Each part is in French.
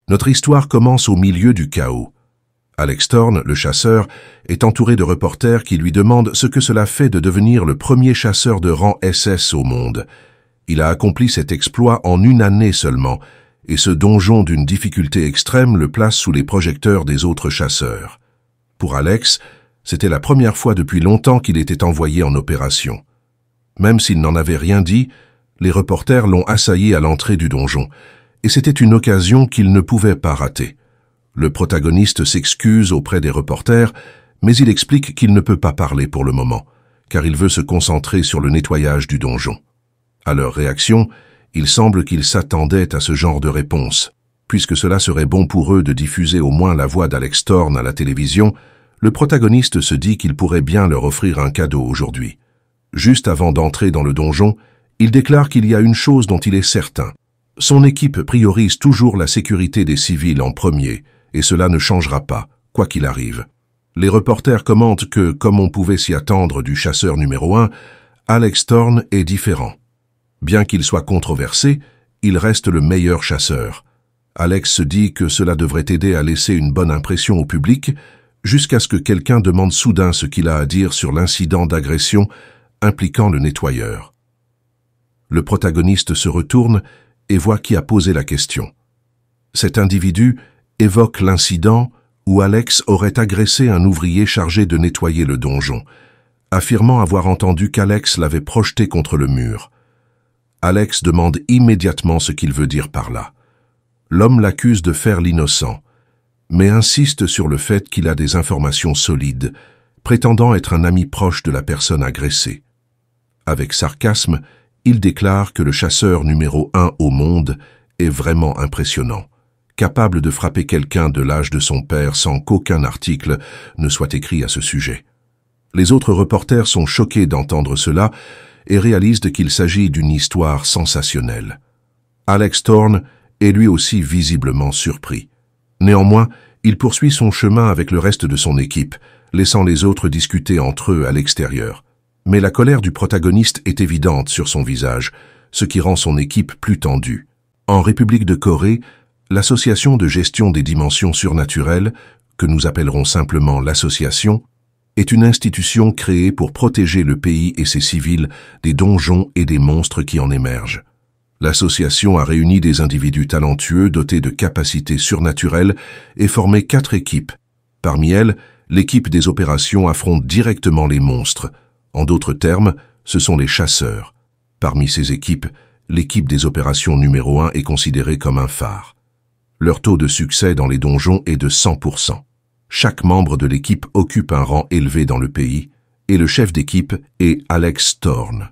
Notre histoire commence au milieu du chaos. Alex Thorne, le chasseur, est entouré de reporters qui lui demandent ce que cela fait de devenir le premier chasseur de rang SS au monde. Il a accompli cet exploit en une année seulement, et ce donjon d'une difficulté extrême le place sous les projecteurs des autres chasseurs. Pour Alex, c'était la première fois depuis longtemps qu'il était envoyé en opération. Même s'il n'en avait rien dit, les reporters l'ont assailli à l'entrée du donjon, et c'était une occasion qu'il ne pouvait pas rater. Le protagoniste s'excuse auprès des reporters, mais il explique qu'il ne peut pas parler pour le moment, car il veut se concentrer sur le nettoyage du donjon. À leur réaction, il semble qu'ils s'attendaient à ce genre de réponse. Puisque cela serait bon pour eux de diffuser au moins la voix d'Alex Thorne à la télévision, le protagoniste se dit qu'il pourrait bien leur offrir un cadeau aujourd'hui. Juste avant d'entrer dans le donjon, il déclare qu'il y a une chose dont il est certain. Son équipe priorise toujours la sécurité des civils en premier, et cela ne changera pas, quoi qu'il arrive. Les reporters commentent que, comme on pouvait s'y attendre du chasseur numéro 1, Alex Thorne est différent. Bien qu'il soit controversé, il reste le meilleur chasseur. Alex se dit que cela devrait aider à laisser une bonne impression au public, jusqu'à ce que quelqu'un demande soudain ce qu'il a à dire sur l'incident d'agression impliquant le nettoyeur. Le protagoniste se retourne et voit qui a posé la question. Cet individu évoque l'incident où Alex aurait agressé un ouvrier chargé de nettoyer le donjon, affirmant avoir entendu qu'Alex l'avait projeté contre le mur. Alex demande immédiatement ce qu'il veut dire par là. L'homme l'accuse de faire l'innocent, mais insiste sur le fait qu'il a des informations solides, prétendant être un ami proche de la personne agressée. Avec sarcasme, il déclare que le chasseur numéro 1 au monde est vraiment impressionnant, capable de frapper quelqu'un de l'âge de son père sans qu'aucun article ne soit écrit à ce sujet. Les autres reporters sont choqués d'entendre cela et réalisent qu'il s'agit d'une histoire sensationnelle. Alex Thorne est lui aussi visiblement surpris. Néanmoins, il poursuit son chemin avec le reste de son équipe, laissant les autres discuter entre eux à l'extérieur. Mais la colère du protagoniste est évidente sur son visage, ce qui rend son équipe plus tendue. En République de Corée, l'association de gestion des dimensions surnaturelles, que nous appellerons simplement l'association, est une institution créée pour protéger le pays et ses civils des donjons et des monstres qui en émergent. L'association a réuni des individus talentueux dotés de capacités surnaturelles et formé 4 équipes. Parmi elles, l'équipe des opérations affronte directement les monstres. En d'autres termes, ce sont les chasseurs. Parmi ces équipes, l'équipe des opérations numéro 1 est considérée comme un phare. Leur taux de succès dans les donjons est de 100%. Chaque membre de l'équipe occupe un rang élevé dans le pays, et le chef d'équipe est Alex Thorne.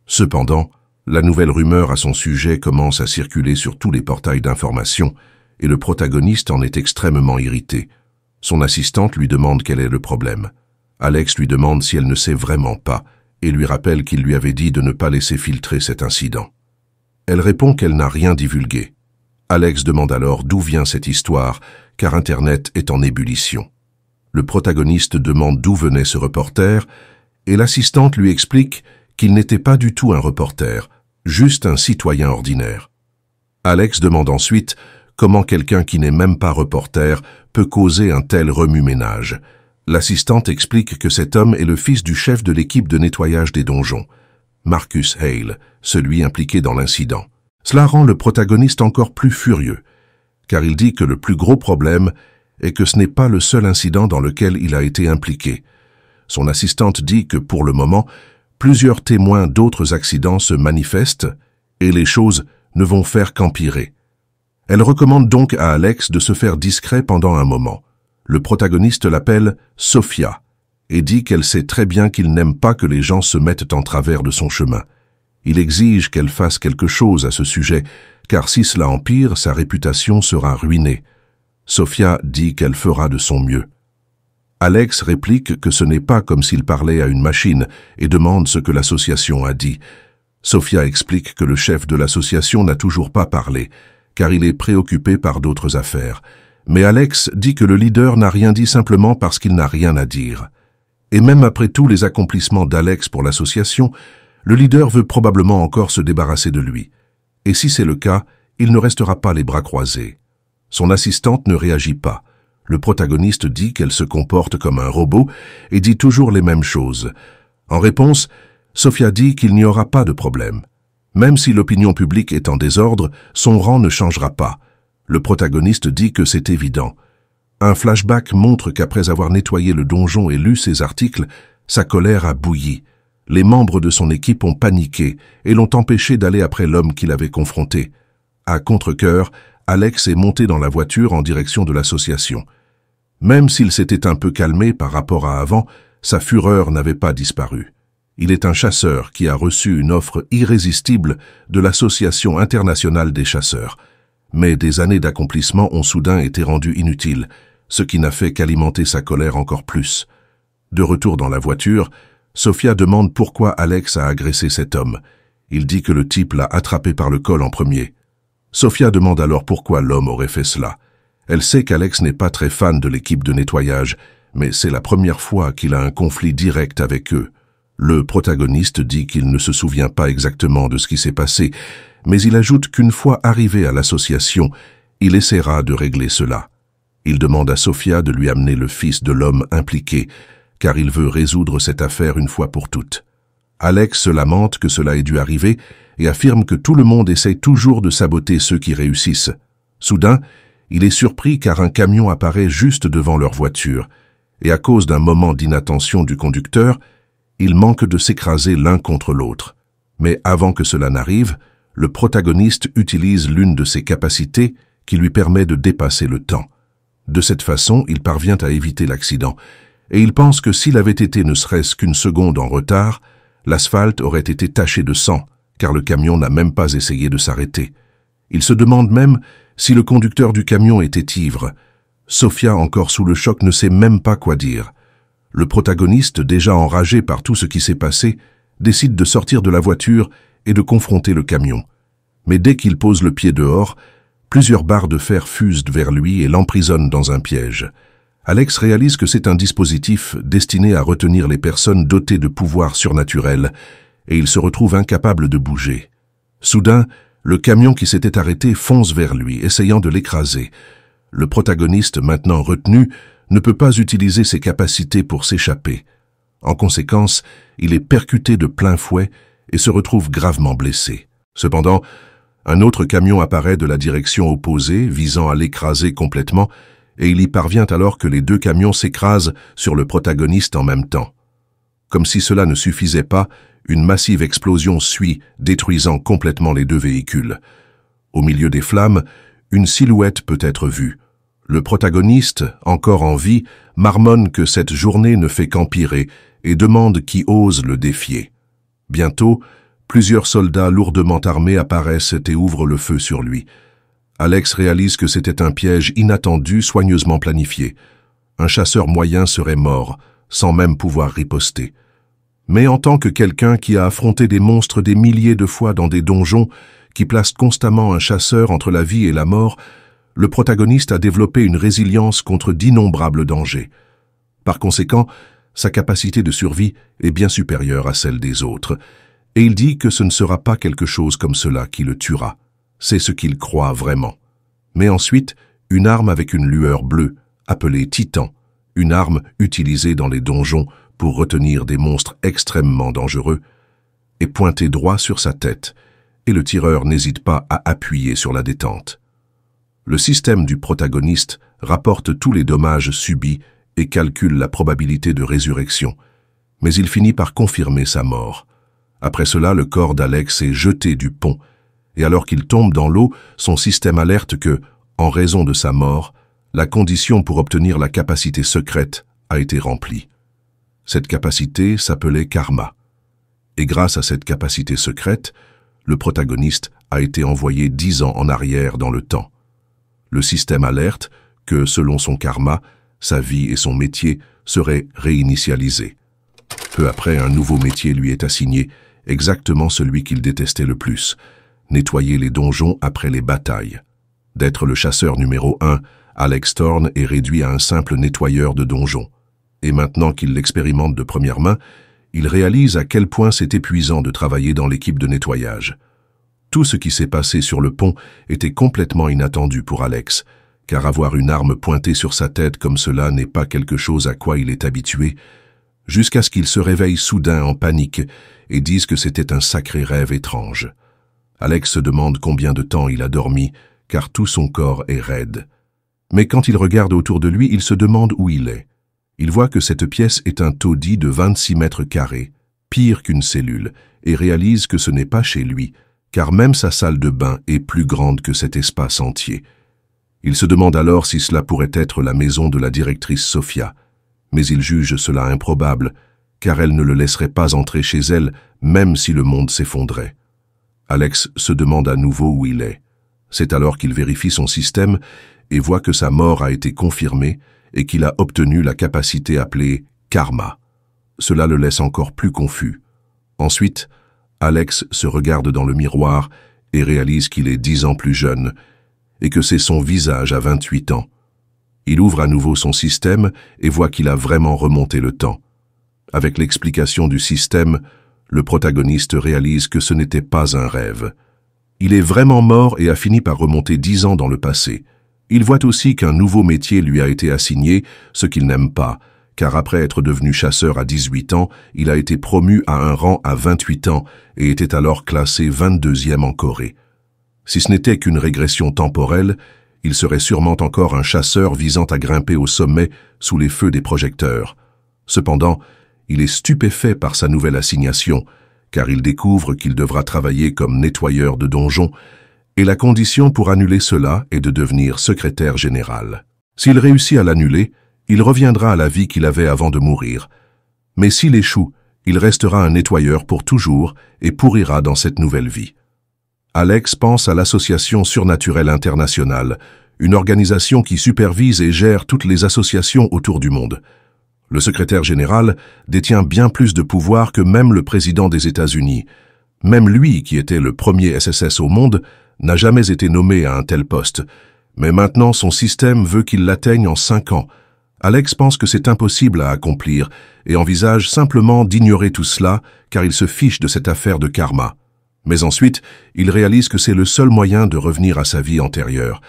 Cependant, la nouvelle rumeur à son sujet commence à circuler sur tous les portails d'information, et le protagoniste en est extrêmement irrité. Son assistante lui demande quel est le problème. Alex lui demande si elle ne sait vraiment pas, et lui rappelle qu'il lui avait dit de ne pas laisser filtrer cet incident. Elle répond qu'elle n'a rien divulgué. Alex demande alors d'où vient cette histoire, car Internet est en ébullition. Le protagoniste demande d'où venait ce reporter, et l'assistante lui explique qu'il n'était pas du tout un reporter, juste un citoyen ordinaire. Alex demande ensuite comment quelqu'un qui n'est même pas reporter peut causer un tel remue-ménage. L'assistante explique que cet homme est le fils du chef de l'équipe de nettoyage des donjons, Marcus Hale, celui impliqué dans l'incident. Cela rend le protagoniste encore plus furieux, car il dit que le plus gros problème est que ce n'est pas le seul incident dans lequel il a été impliqué. Son assistante dit que pour le moment, plusieurs témoins d'autres accidents se manifestent et les choses ne vont faire qu'empirer. Elle recommande donc à Alex de se faire discret pendant un moment. Le protagoniste l'appelle Sophia et dit qu'elle sait très bien qu'il n'aime pas que les gens se mettent en travers de son chemin. Il exige qu'elle fasse quelque chose à ce sujet, car si cela empire, sa réputation sera ruinée. Sophia dit qu'elle fera de son mieux. Alex réplique que ce n'est pas comme s'il parlait à une machine et demande ce que l'association a dit. Sophia explique que le chef de l'association n'a toujours pas parlé, car il est préoccupé par d'autres affaires. Mais Alex dit que le leader n'a rien dit simplement parce qu'il n'a rien à dire. Et même après tous les accomplissements d'Alex pour l'association, le leader veut probablement encore se débarrasser de lui. Et si c'est le cas, il ne restera pas les bras croisés. Son assistante ne réagit pas. Le protagoniste dit qu'elle se comporte comme un robot et dit toujours les mêmes choses. En réponse, Sofia dit qu'il n'y aura pas de problème. Même si l'opinion publique est en désordre, son rang ne changera pas. Le protagoniste dit que c'est évident. Un flashback montre qu'après avoir nettoyé le donjon et lu ses articles, sa colère a bouilli. Les membres de son équipe ont paniqué et l'ont empêché d'aller après l'homme qu'il avait confronté. À contre-cœur, Alex est monté dans la voiture en direction de l'association. Même s'il s'était un peu calmé par rapport à avant, sa fureur n'avait pas disparu. Il est un chasseur qui a reçu une offre irrésistible de l'Association internationale des chasseurs. Mais des années d'accomplissement ont soudain été rendues inutiles, ce qui n'a fait qu'alimenter sa colère encore plus. De retour dans la voiture, Sofia demande pourquoi Alex a agressé cet homme. Il dit que le type l'a attrapé par le col en premier. Sofia demande alors pourquoi l'homme aurait fait cela. Elle sait qu'Alex n'est pas très fan de l'équipe de nettoyage, mais c'est la première fois qu'il a un conflit direct avec eux. Le protagoniste dit qu'il ne se souvient pas exactement de ce qui s'est passé, mais il ajoute qu'une fois arrivé à l'association, il essaiera de régler cela. Il demande à Sofia de lui amener le fils de l'homme impliqué, car il veut résoudre cette affaire une fois pour toutes. Alex se lamente que cela ait dû arriver et affirme que tout le monde essaie toujours de saboter ceux qui réussissent. Soudain, il est surpris car un camion apparaît juste devant leur voiture, et à cause d'un moment d'inattention du conducteur, ils manquent de s'écraser l'un contre l'autre. Mais avant que cela n'arrive, le protagoniste utilise l'une de ses capacités qui lui permet de dépasser le temps. De cette façon, il parvient à éviter l'accident, et il pense que s'il avait été ne serait-ce qu'une seconde en retard, l'asphalte aurait été taché de sang, car le camion n'a même pas essayé de s'arrêter. Il se demande même si le conducteur du camion était ivre. Sofia, encore sous le choc, ne sait même pas quoi dire. Le protagoniste, déjà enragé par tout ce qui s'est passé, décide de sortir de la voiture et de confronter le camion. Mais dès qu'il pose le pied dehors, plusieurs barres de fer fusent vers lui et l'emprisonnent dans un piège. Alex réalise que c'est un dispositif destiné à retenir les personnes dotées de pouvoirs surnaturels, et il se retrouve incapable de bouger. Soudain, le camion qui s'était arrêté fonce vers lui, essayant de l'écraser. Le protagoniste, maintenant retenu, ne peut pas utiliser ses capacités pour s'échapper. En conséquence, il est percuté de plein fouet et se retrouve gravement blessé. Cependant, un autre camion apparaît de la direction opposée, visant à l'écraser complètement, et il y parvient alors que les deux camions s'écrasent sur le protagoniste en même temps. Comme si cela ne suffisait pas, une massive explosion suit, détruisant complètement les deux véhicules. Au milieu des flammes, une silhouette peut être vue. Le protagoniste, encore en vie, marmonne que cette journée ne fait qu'empirer et demande qui ose le défier. Bientôt, plusieurs soldats lourdement armés apparaissent et ouvrent le feu sur lui. Alex réalise que c'était un piège inattendu, soigneusement planifié. Un chasseur moyen serait mort, sans même pouvoir riposter. Mais en tant que quelqu'un qui a affronté des monstres des milliers de fois dans des donjons, qui placent constamment un chasseur entre la vie et la mort, le protagoniste a développé une résilience contre d'innombrables dangers. Par conséquent, sa capacité de survie est bien supérieure à celle des autres, et il dit que ce ne sera pas quelque chose comme cela qui le tuera. C'est ce qu'il croit vraiment. Mais ensuite, une arme avec une lueur bleue, appelée Titan, une arme utilisée dans les donjons pour retenir des monstres extrêmement dangereux, est pointée droit sur sa tête, et le tireur n'hésite pas à appuyer sur la détente. Le système du protagoniste rapporte tous les dommages subis et calcule la probabilité de résurrection, mais il finit par confirmer sa mort. Après cela, le corps d'Alex est jeté du pont, et alors qu'il tombe dans l'eau, son système alerte que, en raison de sa mort, la condition pour obtenir la capacité secrète a été remplie. Cette capacité s'appelait Karma. Et grâce à cette capacité secrète, le protagoniste a été envoyé 10 ans en arrière dans le temps. Le système alerte que, selon son karma, sa vie et son métier seraient réinitialisés. Peu après, un nouveau métier lui est assigné, exactement celui qu'il détestait le plus, nettoyer les donjons après les batailles. D'être le chasseur numéro 1, Alex Thorne est réduit à un simple nettoyeur de donjons. Et maintenant qu'il l'expérimente de première main, il réalise à quel point c'est épuisant de travailler dans l'équipe de nettoyage. Tout ce qui s'est passé sur le pont était complètement inattendu pour Alex, car avoir une arme pointée sur sa tête comme cela n'est pas quelque chose à quoi il est habitué, jusqu'à ce qu'il se réveille soudain en panique et dise que c'était un sacré rêve étrange. Alex se demande combien de temps il a dormi, car tout son corps est raide. Mais quand il regarde autour de lui, il se demande où il est. Il voit que cette pièce est un taudis de 26 mètres carrés, pire qu'une cellule, et réalise que ce n'est pas chez lui, car même sa salle de bain est plus grande que cet espace entier. Il se demande alors si cela pourrait être la maison de la directrice Sophia, mais il juge cela improbable, car elle ne le laisserait pas entrer chez elle, même si le monde s'effondrait. Alex se demande à nouveau où il est. C'est alors qu'il vérifie son système et voit que sa mort a été confirmée et qu'il a obtenu la capacité appelée karma. Cela le laisse encore plus confus. Ensuite, Alex se regarde dans le miroir et réalise qu'il est 10 ans plus jeune et que c'est son visage à 28 ans. Il ouvre à nouveau son système et voit qu'il a vraiment remonté le temps. Avec l'explication du système, le protagoniste réalise que ce n'était pas un rêve. Il est vraiment mort et a fini par remonter 10 ans dans le passé. Il voit aussi qu'un nouveau métier lui a été assigné, ce qu'il n'aime pas, car après être devenu chasseur à 18 ans, il a été promu à un rang à 28 ans et était alors classé 22e en Corée. Si ce n'était qu'une régression temporelle, il serait sûrement encore un chasseur visant à grimper au sommet sous les feux des projecteurs. Cependant, il est stupéfait par sa nouvelle assignation, car il découvre qu'il devra travailler comme nettoyeur de donjons, et la condition pour annuler cela est de devenir secrétaire général. S'il réussit à l'annuler, il reviendra à la vie qu'il avait avant de mourir. Mais s'il échoue, il restera un nettoyeur pour toujours et pourrira dans cette nouvelle vie. Alex pense à l'Association surnaturelle internationale, une organisation qui supervise et gère toutes les associations autour du monde. Le secrétaire général détient bien plus de pouvoir que même le président des États-Unis. Même lui, qui était le premier SSS au monde, n'a jamais été nommé à un tel poste. Mais maintenant, son système veut qu'il l'atteigne en 5 ans. Alex pense que c'est impossible à accomplir et envisage simplement d'ignorer tout cela car il se fiche de cette affaire de karma. Mais ensuite, il réalise que c'est le seul moyen de revenir à sa vie antérieure.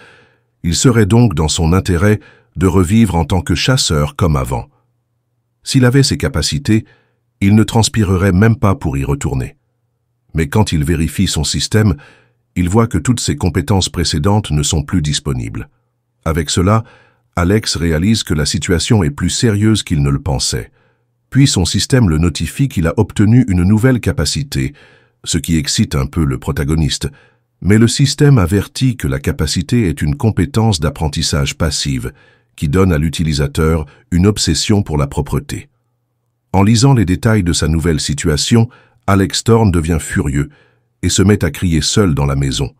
Il serait donc dans son intérêt de revivre en tant que chasseur comme avant. S'il avait ces capacités, il ne transpirerait même pas pour y retourner. Mais quand il vérifie son système, il voit que toutes ses compétences précédentes ne sont plus disponibles. Avec cela, Alex réalise que la situation est plus sérieuse qu'il ne le pensait. Puis son système le notifie qu'il a obtenu une nouvelle capacité, ce qui excite un peu le protagoniste. Mais le système avertit que la capacité est une compétence d'apprentissage passive, qui donne à l'utilisateur une obsession pour la propreté. En lisant les détails de sa nouvelle situation, Alex Thorne devient furieux et se met à crier seul dans la maison.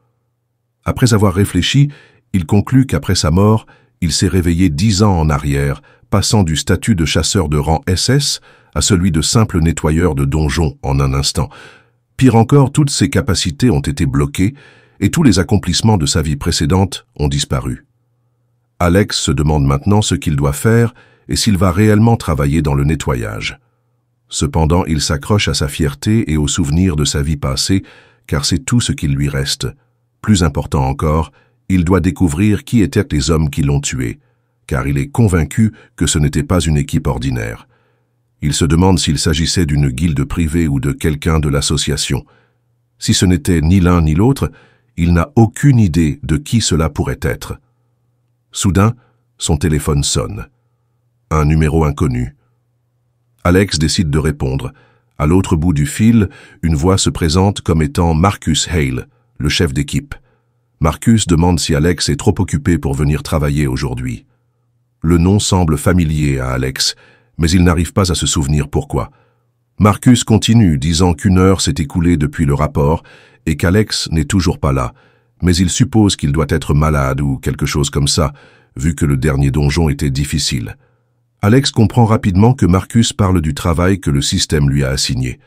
Après avoir réfléchi, il conclut qu'après sa mort, il s'est réveillé 10 ans en arrière, passant du statut de chasseur de rang SS à celui de simple nettoyeur de donjons en un instant. Pire encore, toutes ses capacités ont été bloquées et tous les accomplissements de sa vie précédente ont disparu. Alex se demande maintenant ce qu'il doit faire et s'il va réellement travailler dans le nettoyage. Cependant, il s'accroche à sa fierté et aux souvenirs de sa vie passée, car c'est tout ce qu'il lui reste. Plus important encore, il doit découvrir qui étaient les hommes qui l'ont tué, car il est convaincu que ce n'était pas une équipe ordinaire. Il se demande s'il s'agissait d'une guilde privée ou de quelqu'un de l'association. Si ce n'était ni l'un ni l'autre, il n'a aucune idée de qui cela pourrait être. Soudain, son téléphone sonne. Un numéro inconnu. Alex décide de répondre. À l'autre bout du fil, une voix se présente comme étant Marcus Hale, le chef d'équipe. Marcus demande si Alex est trop occupé pour venir travailler aujourd'hui. Le nom semble familier à Alex, mais il n'arrive pas à se souvenir pourquoi. Marcus continue, disant qu'1 heure s'est écoulée depuis le rapport et qu'Alex n'est toujours pas là, mais il suppose qu'il doit être malade ou quelque chose comme ça, vu que le dernier donjon était difficile. Alex comprend rapidement que Marcus parle du travail que le système lui a assigné.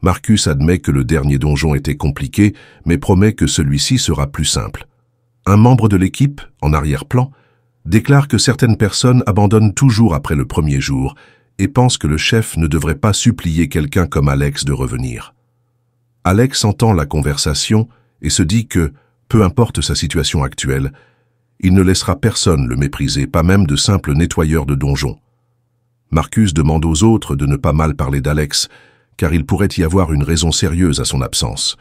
Marcus admet que le dernier donjon était compliqué, mais promet que celui-ci sera plus simple. Un membre de l'équipe, en arrière-plan, déclare que certaines personnes abandonnent toujours après le premier jour et pense que le chef ne devrait pas supplier quelqu'un comme Alex de revenir. Alex entend la conversation et se dit que, peu importe sa situation actuelle, Il ne laissera personne le mépriser, pas même de simples nettoyeurs de donjons. Marcus demande aux autres de ne pas mal parler d'Alex, car il pourrait y avoir une raison sérieuse à son absence.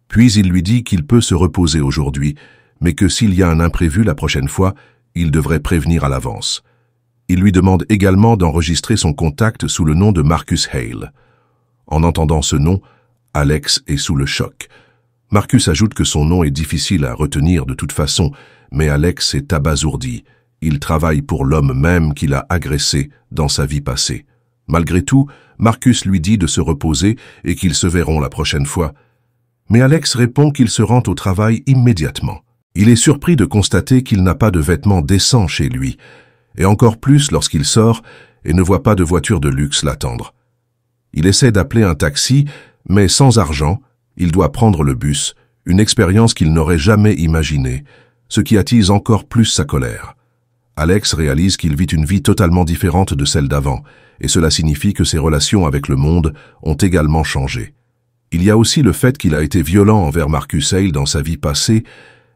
Puis il lui dit qu'il peut se reposer aujourd'hui, mais que s'il y a un imprévu la prochaine fois, il devrait prévenir à l'avance. Il lui demande également d'enregistrer son contact sous le nom de Marcus Hale. En entendant ce nom, Alex est sous le choc. Marcus ajoute que son nom est difficile à retenir de toute façon, mais Alex est abasourdi. Il travaille pour l'homme même qu'il a agressé dans sa vie passée. Malgré tout, Marcus lui dit de se reposer et qu'ils se verront la prochaine fois. Mais Alex répond qu'il se rend au travail immédiatement. Il est surpris de constater qu'il n'a pas de vêtements décents chez lui, et encore plus lorsqu'il sort et ne voit pas de voiture de luxe l'attendre. Il essaie d'appeler un taxi, mais sans argent, il doit prendre le bus, une expérience qu'il n'aurait jamais imaginée, ce qui attise encore plus sa colère. Alex réalise qu'il vit une vie totalement différente de celle d'avant, et cela signifie que ses relations avec le monde ont également changé. Il y a aussi le fait qu'il a été violent envers Marcus Hale dans sa vie passée,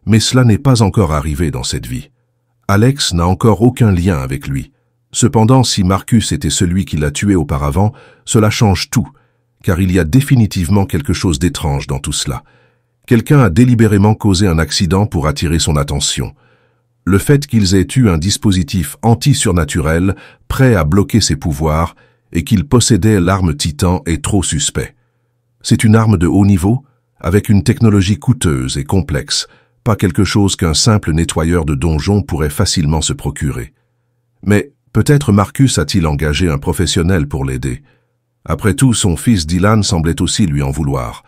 mais cela n'est pas encore arrivé dans cette vie. Alex n'a encore aucun lien avec lui. Cependant, si Marcus était celui qui l'a tué auparavant, cela change tout, car il y a définitivement quelque chose d'étrange dans tout cela. Quelqu'un a délibérément causé un accident pour attirer son attention. Le fait qu'ils aient eu un dispositif anti-surnaturel prêt à bloquer ses pouvoirs et qu'ils possédaient l'arme Titan est trop suspect. C'est une arme de haut niveau, avec une technologie coûteuse et complexe, pas quelque chose qu'un simple nettoyeur de donjons pourrait facilement se procurer. Mais peut-être Marcus a-t-il engagé un professionnel pour l'aider. Après tout, son fils Dylan semblait aussi lui en vouloir.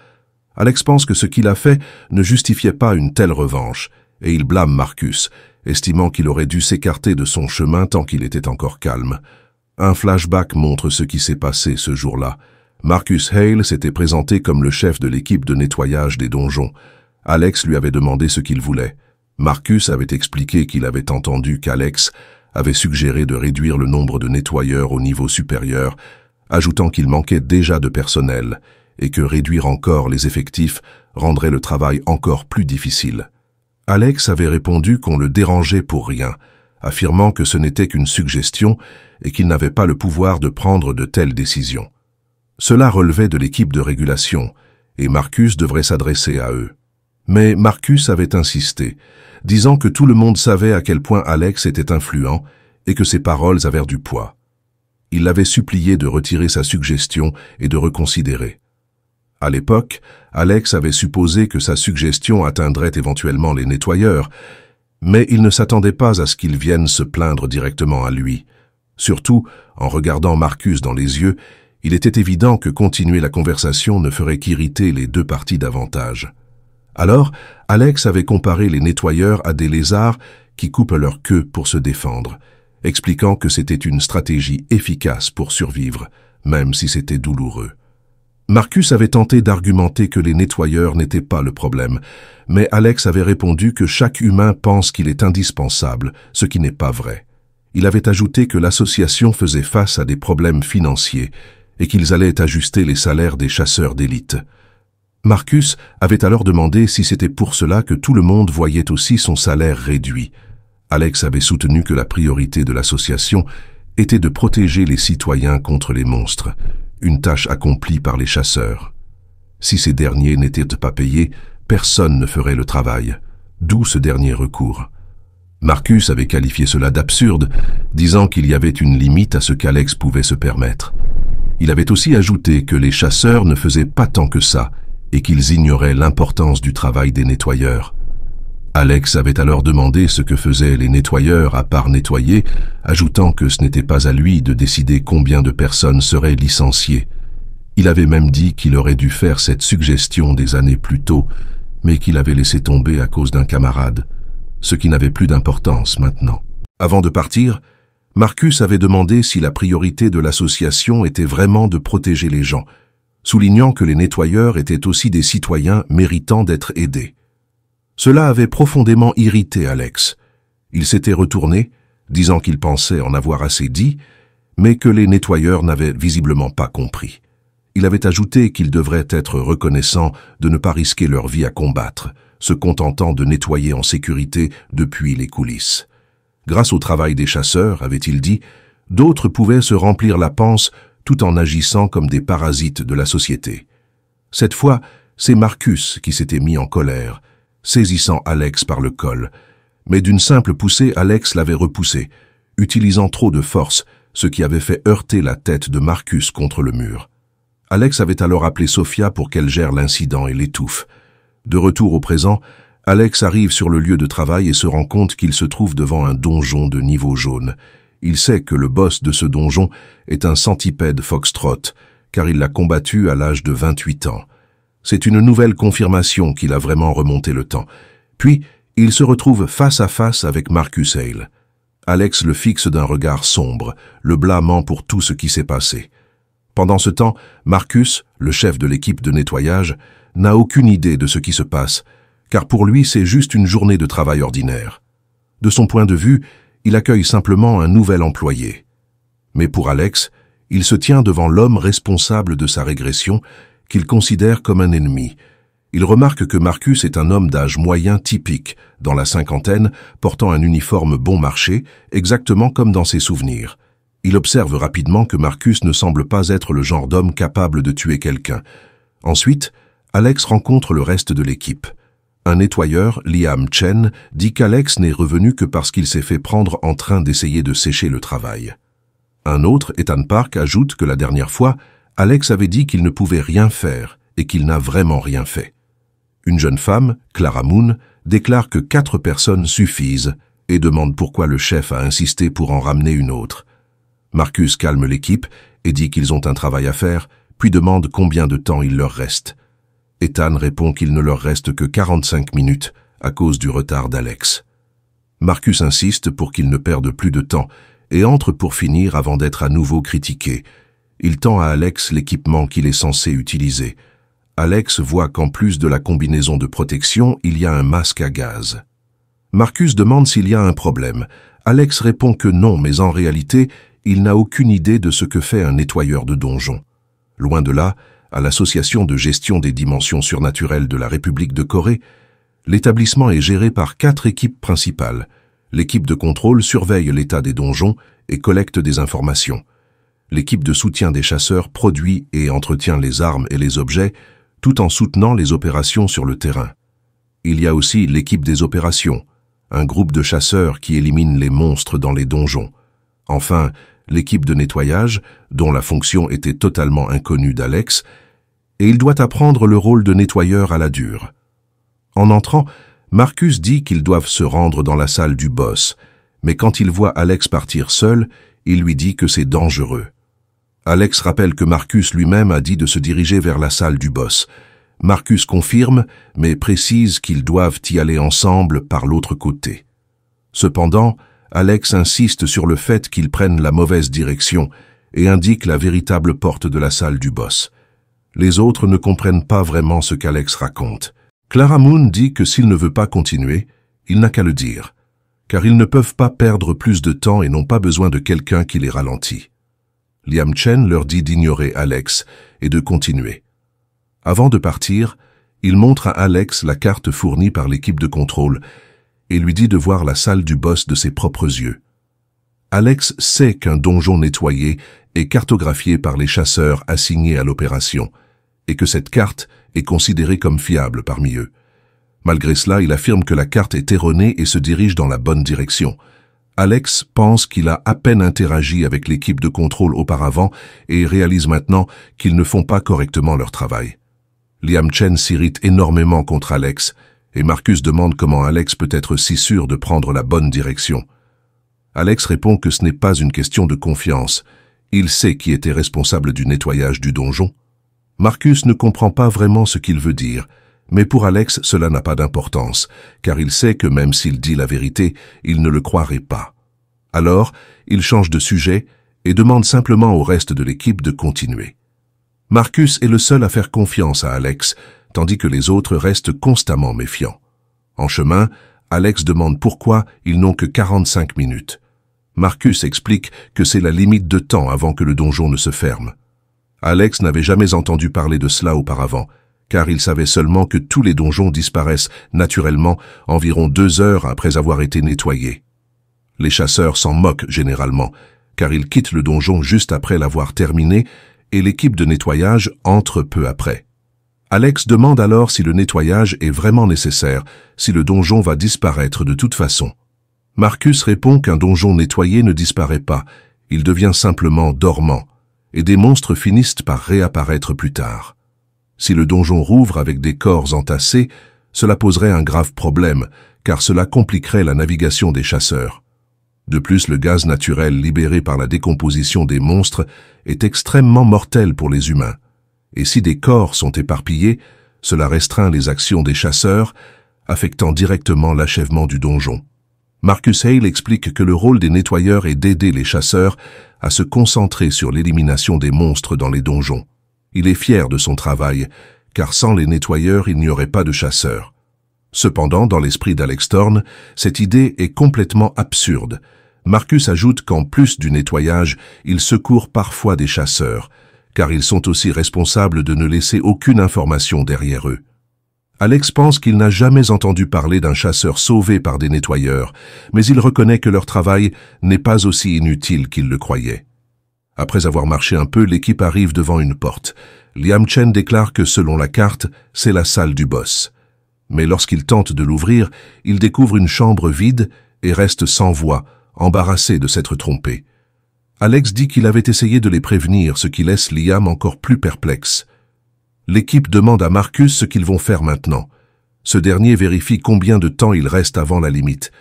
Alex pense que ce qu'il a fait ne justifiait pas une telle revanche, et il blâme Marcus, estimant qu'il aurait dû s'écarter de son chemin tant qu'il était encore calme. Un flashback montre ce qui s'est passé ce jour-là. Marcus Hale s'était présenté comme le chef de l'équipe de nettoyage des donjons. Alex lui avait demandé ce qu'il voulait. Marcus avait expliqué qu'il avait entendu qu'Alex avait suggéré de réduire le nombre de nettoyeurs au niveau supérieur, ajoutant qu'il manquait déjà de personnel et que réduire encore les effectifs rendrait le travail encore plus difficile. Alex avait répondu qu'on le dérangeait pour rien, affirmant que ce n'était qu'une suggestion et qu'il n'avait pas le pouvoir de prendre de telles décisions. Cela relevait de l'équipe de régulation, et Marcus devrait s'adresser à eux. Mais Marcus avait insisté, disant que tout le monde savait à quel point Alex était influent et que ses paroles avaient du poids. Il l'avait supplié de retirer sa suggestion et de reconsidérer. À l'époque, Alex avait supposé que sa suggestion atteindrait éventuellement les nettoyeurs, mais il ne s'attendait pas à ce qu'ils viennent se plaindre directement à lui. Surtout, en regardant Marcus dans les yeux, il était évident que continuer la conversation ne ferait qu'irriter les deux parties davantage. Alors, Alex avait comparé les nettoyeurs à des lézards qui coupent leur queue pour se défendre, expliquant que c'était une stratégie efficace pour survivre, même si c'était douloureux. Marcus avait tenté d'argumenter que les nettoyeurs n'étaient pas le problème, mais Alex avait répondu que chaque humain pense qu'il est indispensable, ce qui n'est pas vrai. Il avait ajouté que l'association faisait face à des problèmes financiers et qu'ils allaient ajuster les salaires des chasseurs d'élite. Marcus avait alors demandé si c'était pour cela que tout le monde voyait aussi son salaire réduit. Alex avait soutenu que la priorité de l'association était de protéger les citoyens contre les monstres, une tâche accomplie par les chasseurs. Si ces derniers n'étaient pas payés, personne ne ferait le travail, d'où ce dernier recours. Marcus avait qualifié cela d'absurde, disant qu'il y avait une limite à ce qu'Alex pouvait se permettre. Il avait aussi ajouté que les chasseurs ne faisaient pas tant que ça, et qu'ils ignoraient l'importance du travail des nettoyeurs. Alex avait alors demandé ce que faisaient les nettoyeurs à part nettoyer, ajoutant que ce n'était pas à lui de décider combien de personnes seraient licenciées. Il avait même dit qu'il aurait dû faire cette suggestion des années plus tôt, mais qu'il avait laissé tomber à cause d'un camarade, ce qui n'avait plus d'importance maintenant. Avant de partir, Marcus avait demandé si la priorité de l'association était vraiment de protéger les gens, soulignant que les nettoyeurs étaient aussi des citoyens méritant d'être aidés. Cela avait profondément irrité Alex. Il s'était retourné, disant qu'il pensait en avoir assez dit, mais que les nettoyeurs n'avaient visiblement pas compris. Il avait ajouté qu'ils devraient être reconnaissants de ne pas risquer leur vie à combattre, se contentant de nettoyer en sécurité depuis les coulisses. Grâce au travail des chasseurs, avait-il dit, d'autres pouvaient se remplir la panse tout en agissant comme des parasites de la société. Cette fois, c'est Marcus qui s'était mis en colère, saisissant Alex par le col. Mais d'une simple poussée, Alex l'avait repoussé, utilisant trop de force, ce qui avait fait heurter la tête de Marcus contre le mur. Alex avait alors appelé Sophia pour qu'elle gère l'incident et l'étouffe. De retour au présent, Alex arrive sur le lieu de travail et se rend compte qu'il se trouve devant un donjon de niveau jaune. Il sait que le boss de ce donjon est un centipède foxtrot, car il l'a combattu à l'âge de 28 ans. C'est une nouvelle confirmation qu'il a vraiment remonté le temps. Puis, il se retrouve face à face avec Marcus Hale. Alex le fixe d'un regard sombre, le blâmant pour tout ce qui s'est passé. Pendant ce temps, Marcus, le chef de l'équipe de nettoyage, n'a aucune idée de ce qui se passe, car pour lui c'est juste une journée de travail ordinaire. De son point de vue, il accueille simplement un nouvel employé. Mais pour Alex, il se tient devant l'homme responsable de sa régression, qu'il considère comme un ennemi. Il remarque que Marcus est un homme d'âge moyen typique, dans la cinquantaine, portant un uniforme bon marché, exactement comme dans ses souvenirs. Il observe rapidement que Marcus ne semble pas être le genre d'homme capable de tuer quelqu'un. Ensuite, Alex rencontre le reste de l'équipe. Un nettoyeur, Liam Chen, dit qu'Alex n'est revenu que parce qu'il s'est fait prendre en train d'essayer de sécher le travail. Un autre, Ethan Park, ajoute que la dernière fois, Alex avait dit qu'il ne pouvait rien faire et qu'il n'a vraiment rien fait. Une jeune femme, Clara Moon, déclare que 4 personnes suffisent et demande pourquoi le chef a insisté pour en ramener une autre. Marcus calme l'équipe et dit qu'ils ont un travail à faire, puis demande combien de temps il leur reste. Ethan répond qu'il ne leur reste que 45 minutes à cause du retard d'Alex. Marcus insiste pour qu'ils ne perdent plus de temps et entre pour finir avant d'être à nouveau critiqué. Il tend à Alex l'équipement qu'il est censé utiliser. Alex voit qu'en plus de la combinaison de protection, il y a un masque à gaz. Marcus demande s'il y a un problème. Alex répond que non, mais en réalité, il n'a aucune idée de ce que fait un nettoyeur de donjon. Loin de là, à l'Association de gestion des dimensions surnaturelles de la République de Corée, l'établissement est géré par 4 équipes principales. L'équipe de contrôle surveille l'état des donjons et collecte des informations. L'équipe de soutien des chasseurs produit et entretient les armes et les objets, tout en soutenant les opérations sur le terrain. Il y a aussi l'équipe des opérations, un groupe de chasseurs qui élimine les monstres dans les donjons. Enfin, l'équipe de nettoyage, dont la fonction était totalement inconnue d'Alex, et il doit apprendre le rôle de nettoyeur à la dure. En entrant, Marcus dit qu'ils doivent se rendre dans la salle du boss, mais quand il voit Alex partir seul, il lui dit que c'est dangereux. Alex rappelle que Marcus lui-même a dit de se diriger vers la salle du boss. Marcus confirme, mais précise qu'ils doivent y aller ensemble par l'autre côté. Cependant, Alex insiste sur le fait qu'ils prennent la mauvaise direction et indique la véritable porte de la salle du boss. Les autres ne comprennent pas vraiment ce qu'Alex raconte. Clara Moon dit que s'il ne veut pas continuer, il n'a qu'à le dire, car ils ne peuvent pas perdre plus de temps et n'ont pas besoin de quelqu'un qui les ralentit. Liam Chen leur dit d'ignorer Alex et de continuer. Avant de partir, il montre à Alex la carte fournie par l'équipe de contrôle et lui dit de voir la salle du boss de ses propres yeux. Alex sait qu'un donjon nettoyé est cartographié par les chasseurs assignés à l'opération et que cette carte est considérée comme fiable parmi eux. Malgré cela, il affirme que la carte est erronée et se dirige dans la bonne direction. Alex pense qu'il a à peine interagi avec l'équipe de contrôle auparavant et réalise maintenant qu'ils ne font pas correctement leur travail. Liam Chen s'irrite énormément contre Alex et Marcus demande comment Alex peut être si sûr de prendre la bonne direction. Alex répond que ce n'est pas une question de confiance. Il sait qui était responsable du nettoyage du donjon. Marcus ne comprend pas vraiment ce qu'il veut dire, mais pour Alex, cela n'a pas d'importance, car il sait que même s'il dit la vérité, il ne le croirait pas. Alors, il change de sujet et demande simplement au reste de l'équipe de continuer. Marcus est le seul à faire confiance à Alex, tandis que les autres restent constamment méfiants. En chemin, Alex demande pourquoi ils n'ont que 45 minutes. Marcus explique que c'est la limite de temps avant que le donjon ne se ferme. Alex n'avait jamais entendu parler de cela auparavant, car il savait seulement que tous les donjons disparaissent naturellement environ 2 heures après avoir été nettoyés. Les chasseurs s'en moquent généralement, car ils quittent le donjon juste après l'avoir terminé et l'équipe de nettoyage entre peu après. Alex demande alors si le nettoyage est vraiment nécessaire, si le donjon va disparaître de toute façon. Marcus répond qu'un donjon nettoyé ne disparaît pas, il devient simplement dormant, et des monstres finissent par réapparaître plus tard. Si le donjon rouvre avec des corps entassés, cela poserait un grave problème, car cela compliquerait la navigation des chasseurs. De plus, le gaz naturel libéré par la décomposition des monstres est extrêmement mortel pour les humains. Et si des corps sont éparpillés, cela restreint les actions des chasseurs, affectant directement l'achèvement du donjon. Marcus Hale explique que le rôle des nettoyeurs est d'aider les chasseurs à se concentrer sur l'élimination des monstres dans les donjons. Il est fier de son travail, car sans les nettoyeurs, il n'y aurait pas de chasseurs. Cependant, dans l'esprit d'Alex Thorne, cette idée est complètement absurde. Marcus ajoute qu'en plus du nettoyage, ils secourent parfois des chasseurs, car ils sont aussi responsables de ne laisser aucune information derrière eux. Alex pense qu'il n'a jamais entendu parler d'un chasseur sauvé par des nettoyeurs, mais il reconnaît que leur travail n'est pas aussi inutile qu'il le croyait. Après avoir marché un peu, l'équipe arrive devant une porte. Liam Chen déclare que selon la carte, c'est la salle du boss. Mais lorsqu'il tente de l'ouvrir, il découvre une chambre vide et reste sans voix, embarrassé de s'être trompé. Alex dit qu'il avait essayé de les prévenir, ce qui laisse Liam encore plus perplexe. L'équipe demande à Marcus ce qu'ils vont faire maintenant. Ce dernier vérifie combien de temps il reste avant la limite.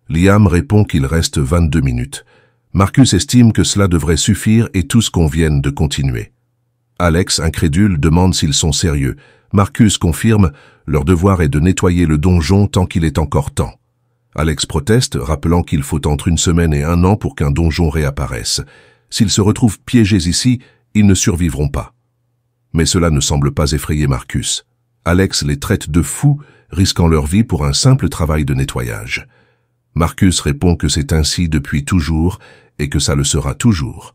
Liam répond qu'il reste 22 minutes. Marcus estime que cela devrait suffire et tous conviennent de continuer. Alex, incrédule, demande s'ils sont sérieux. Marcus confirme, leur devoir est de nettoyer le donjon tant qu'il est encore temps. Alex proteste, rappelant qu'il faut entre 1 semaine et 1 an pour qu'un donjon réapparaisse. S'ils se retrouvent piégés ici, ils ne survivront pas. Mais cela ne semble pas effrayer Marcus. Alex les traite de fous, risquant leur vie pour un simple travail de nettoyage. Marcus répond que c'est ainsi depuis toujours et que ça le sera toujours.